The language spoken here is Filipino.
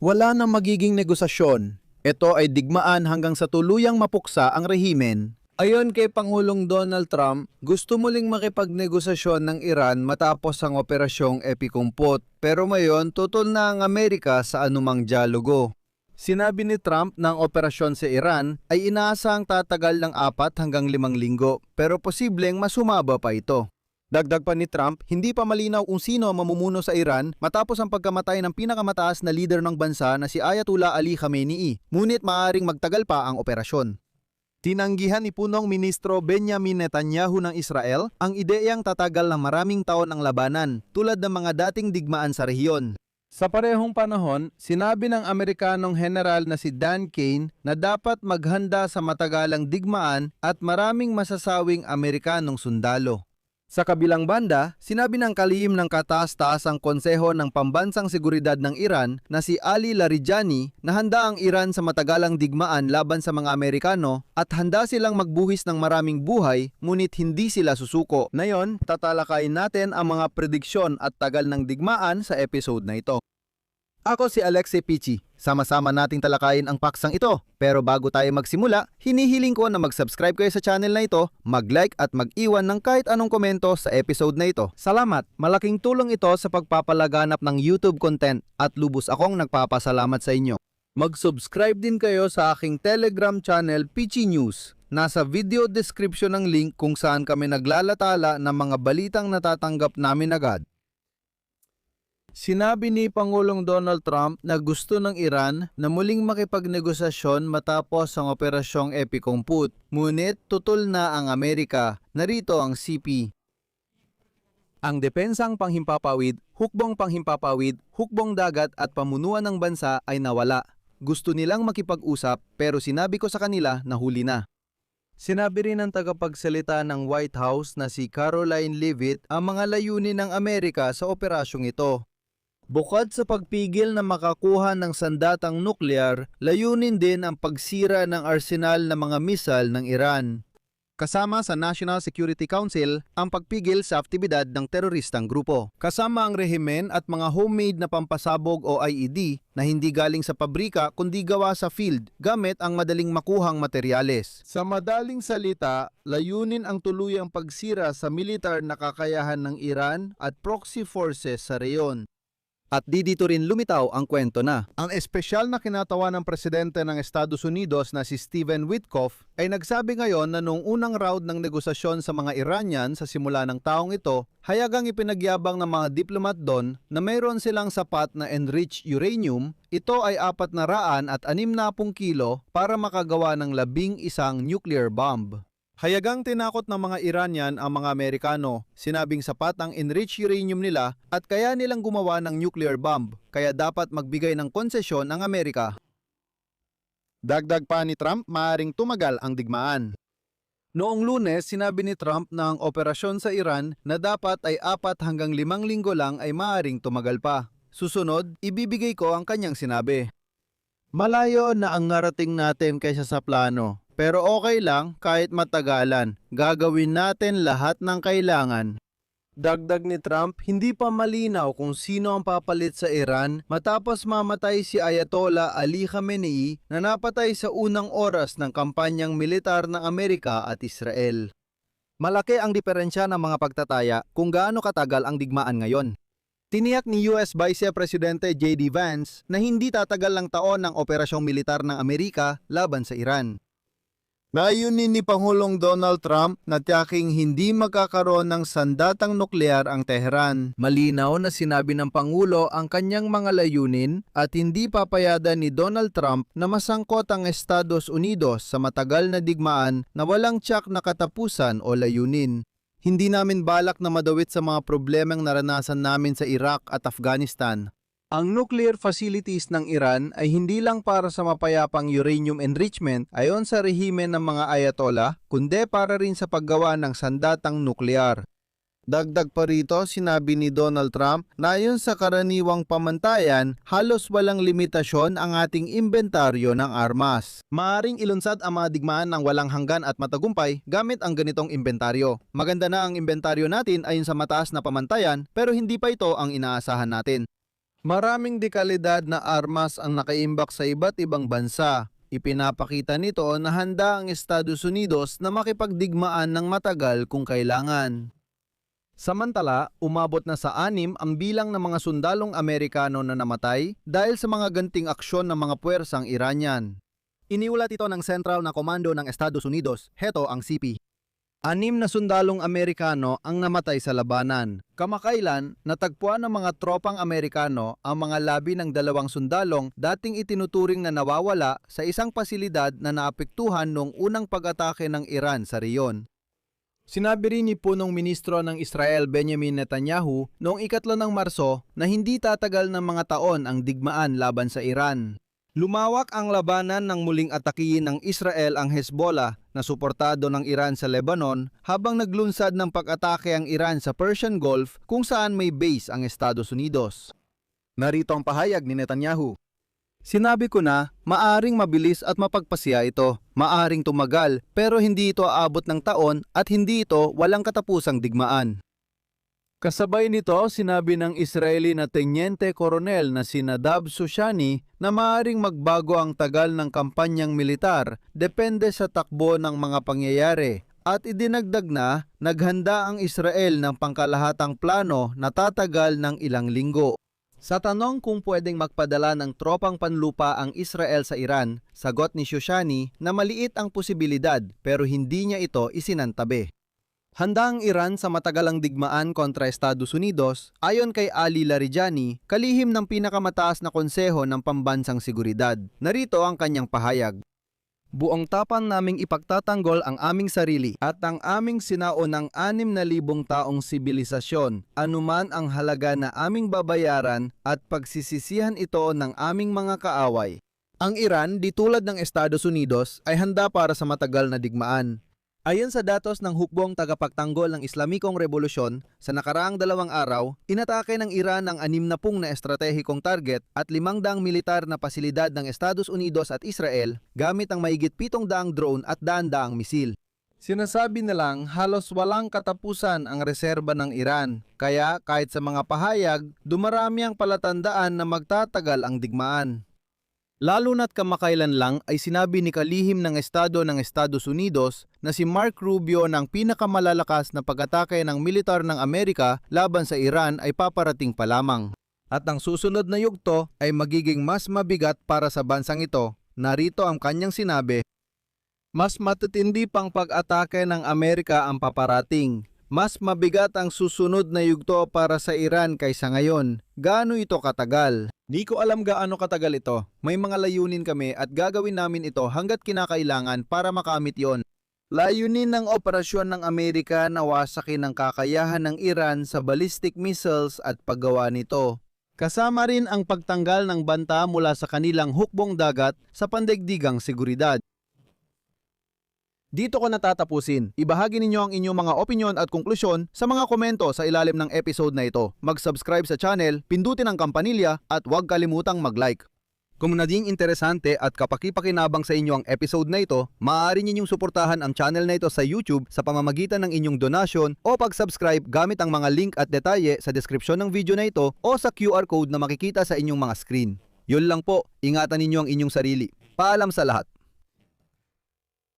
Wala na magiging negosasyon. Ito ay digmaan hanggang sa tuluyang mapuksa ang rehimen. Ayon kay Pangulong Donald Trump, gusto muling makipagnegosasyon ng Iran matapos ang operasyong Epikumpot. Pero ngayon, tutol na ang Amerika sa anumang dialogo. Sinabi ni Trump na ang operasyon sa Iran ay inaasahang tatagal ng 4 hanggang 5 linggo, pero posibleng masumaba pa ito. Dagdag pa ni Trump, hindi pa malinaw kung sino ang mamumuno sa Iran matapos ang pagkamatay ng pinakamataas na leader ng bansa na si Ayatollah Ali Khamenei, ngunit maaaring magtagal pa ang operasyon. Tinanggihan ni punong ministro Benjamin Netanyahu ng Israel ang ideyang tatagal ng maraming taon ang labanan tulad ng mga dating digmaan sa rehiyon. Sa parehong panahon, sinabi ng Amerikanong general na si Dan Kane na dapat maghanda sa matagalang digmaan at maraming masasawing Amerikanong sundalo. Sa kabilang banda, sinabi ng kalihim ng kataas-taasang konseho ng pambansang seguridad ng Iran na si Ali Larijani na handa ang Iran sa matagalang digmaan laban sa mga Amerikano at handa silang magbuhis ng maraming buhay ngunit hindi sila susuko. Ngayon, tatalakayin natin ang mga prediksyon at tagal ng digmaan sa episode na ito. Ako si Alexei Pichi. Sama-sama nating talakayin ang paksang ito. Pero bago tayo magsimula, hinihiling ko na mag-subscribe kayo sa channel na ito, mag-like at mag-iwan ng kahit anong komento sa episode na ito. Salamat! Malaking tulong ito sa pagpapalaganap ng YouTube content at lubos akong nagpapasalamat sa inyo. Mag-subscribe din kayo sa aking Telegram channel Pichi News. Nasa video description ng link kung saan kami naglalatala ng mga balitang natatanggap namin agad. Sinabi ni Pangulong Donald Trump na gusto ng Iran na muling makipagnegosasyon matapos ang operasyong Epikumput. Ngunit tutol na ang Amerika. Narito ang CP. Ang depensang panghimpapawid, hukbong panghimpapawid, hukbong dagat at pamunuan ng bansa ay nawala. Gusto nilang makipag-usap pero sinabi ko sa kanila na huli na. Sinabi rin ng tagapagsalita ng White House na si Caroline Leavitt ang mga layunin ng Amerika sa operasyong ito. Bukod sa pagpigil na makakuha ng sandatang nuklear, layunin din ang pagsira ng arsenal ng mga misal ng Iran. Kasama sa National Security Council ang pagpigil sa aktibidad ng teroristang grupo. Kasama ang rehimen at mga homemade na pampasabog o IED na hindi galing sa pabrika kundi gawa sa field gamit ang madaling makuhang materyales. Sa madaling salita, layunin ang tuluyang pagsira sa militar na kakayahan ng Iran at proxy forces sa reyon. At dito rin lumitaw ang kwento na. Ang espesyal na kinatawa ng presidente ng Estados Unidos na si Stephen Witkoff ay nagsabi ngayon na noong unang round ng negosasyon sa mga Iranian sa simula ng taong ito, hayagang ipinagyabang ng mga diplomat doon na mayroon silang sapat na enriched uranium. Ito ay 460 kilo para makagawa ng 11 nuclear bomb. Hayagang tinakot ng mga Iranian ang mga Amerikano, sinabing sapat ang enriched uranium nila at kaya nilang gumawa ng nuclear bomb, kaya dapat magbigay ng konsesyon ang Amerika. Dagdag pa ni Trump, maaaring tumagal ang digmaan. Noong Lunes, sinabi ni Trump na ang operasyon sa Iran na dapat ay 4 hanggang 5 linggo lang ay maaaring tumagal pa. Susunod, ibibigay ko ang kanyang sinabi. Malayo na ang narating natin kaysa sa plano. Pero okay lang kahit matagalan. Gagawin natin lahat ng kailangan. Dagdag ni Trump, hindi pa malinaw kung sino ang papalit sa Iran matapos mamatay si Ayatollah Ali Khamenei na napatay sa unang oras ng kampanyang militar ng Amerika at Israel. Malaki ang diferensya ng mga pagtataya kung gaano katagal ang digmaan ngayon. Tiniyak ni US Vice Presidente J.D. Vance na hindi tatagal lang taon ang operasyong militar ng Amerika laban sa Iran. Layunin ni Pangulong Donald Trump na tiyaking hindi magkakaroon ng sandatang nuklear ang Tehran. Malinaw na sinabi ng Pangulo ang kanyang mga layunin at hindi papayadan ni Donald Trump na masangkot ang Estados Unidos sa matagal na digmaan na walang tiyak na katapusan o layunin. Hindi namin balak na madawit sa mga problemang naranasan namin sa Iraq at Afghanistan. Ang nuclear facilities ng Iran ay hindi lang para sa mapayapang uranium enrichment ayon sa rehimen ng mga Ayatollah, kundi para rin sa paggawa ng sandatang nuklear. Dagdag pa rito, sinabi ni Donald Trump na ayon sa karaniwang pamantayan, halos walang limitasyon ang ating inventaryo ng armas. Maaring ilunsad ang mga digmaan ng walang hanggan at matagumpay gamit ang ganitong inventaryo. Maganda na ang inventaryo natin ayon sa mataas na pamantayan pero hindi pa ito ang inaasahan natin. Maraming dekalidad na armas ang nakaimbak sa iba't ibang bansa. Ipinapakita nito na handa ang Estados Unidos na makipagdigmaan ng matagal kung kailangan. Samantala, umabot na sa 6 ang bilang ng mga sundalong Amerikano na namatay dahil sa mga ganting aksyon ng mga puwersang Iranian. Iniulat ito ng Central na Komando ng Estados Unidos, heto ang CP. 6 na sundalong Amerikano ang namatay sa labanan. Kamakailan, natagpuan ng mga tropang Amerikano ang mga labi ng 2 sundalong dating itinuturing na nawawala sa isang pasilidad na naapektuhan noong unang pag-atake ng Iran sa riyon. Sinabi rin ni punong ministro ng Israel Benjamin Netanyahu noong 3 ng Marso na hindi tatagal ng mga taon ang digmaan laban sa Iran. Lumawak ang labanan nang muling atakihin ng Israel ang Hezbollah na suportado ng Iran sa Lebanon habang naglunsad ng pag-atake ang Iran sa Persian Gulf kung saan may base ang Estados Unidos. Narito ang pahayag ni Netanyahu. Sinabi ko na, maaring mabilis at mapagpasya ito, maaring tumagal, pero hindi ito aabot ng taon at hindi ito walang katapusang digmaan. Kasabay nito, sinabi ng Israeli na Teniente Coronel na si Nadav Shoshani na maaring magbago ang tagal ng kampanyang militar depende sa takbo ng mga pangyayari at idinagdag na naghanda ang Israel ng pangkalahatang plano na tatagal ng ilang linggo. Sa tanong kung pwedeng magpadala ng tropang panlupa ang Israel sa Iran, sagot ni Shoshani na maliit ang posibilidad pero hindi niya ito isinantabi. Handa ang Iran sa matagalang digmaan kontra Estados Unidos ayon kay Ali Larijani, kalihim ng pinakamataas na konseho ng pambansang seguridad. Narito ang kanyang pahayag. Buong tapang naming ipagtatanggol ang aming sarili at ang aming sinaunang 6,000 taong sibilisasyon, anuman ang halaga na aming babayaran at pagsisisihan ito ng aming mga kaaway. Ang Iran, di tulad ng Estados Unidos, ay handa para sa matagal na digmaan. Ayon sa datos ng hukbong tagapagtanggol ng Islamikong Revolusyon, sa nakaraang 2 araw, inatake ng Iran ang 60 na estratehikong target at 500 militar na pasilidad ng Estados Unidos at Israel gamit ang mahigit 700 drone at daan-daang misil. Sinasabi nilang halos walang katapusan ang reserba ng Iran, kaya kahit sa mga pahayag, dumarami ang palatandaan na magtatagal ang digmaan. Lalo na't kamakailan lang ay sinabi ni kalihim ng Estado ng Estados Unidos na si Mark Rubio ng pinakamalalakas na pag-atake ng militar ng Amerika laban sa Iran ay paparating pa lamang. At ang susunod na yugto ay magiging mas mabigat para sa bansang ito. Narito ang kanyang sinabi, mas matitindi pang pag-atake ng Amerika ang paparating. Mas mabigat ang susunod na yugto para sa Iran kaysa ngayon. Gaano ito katagal? Di ko alam gaano katagal ito. May mga layunin kami at gagawin namin ito hanggat kinakailangan para makamit yon. Layunin ng operasyon ng Amerika na wasakin ang kakayahan ng Iran sa ballistic missiles at paggawa nito. Kasama rin ang pagtanggal ng banta mula sa kanilang hukbong dagat sa pandaigdigang seguridad. Dito ko natatapusin. Ibahagi ninyo ang inyong mga opinyon at konklusyon sa mga komento sa ilalim ng episode na ito. Mag-subscribe sa channel, pindutin ang kampanilya at huwag kalimutang mag-like. Kung naging interesante at kapakipakinabang sa inyo ang episode na ito, maaari ninyong suportahan ang channel na ito sa YouTube sa pamamagitan ng inyong donasyon o pag-subscribe gamit ang mga link at detalye sa description ng video na ito o sa QR code na makikita sa inyong mga screen. Yun lang po, ingatan ninyo ang inyong sarili. Paalam sa lahat.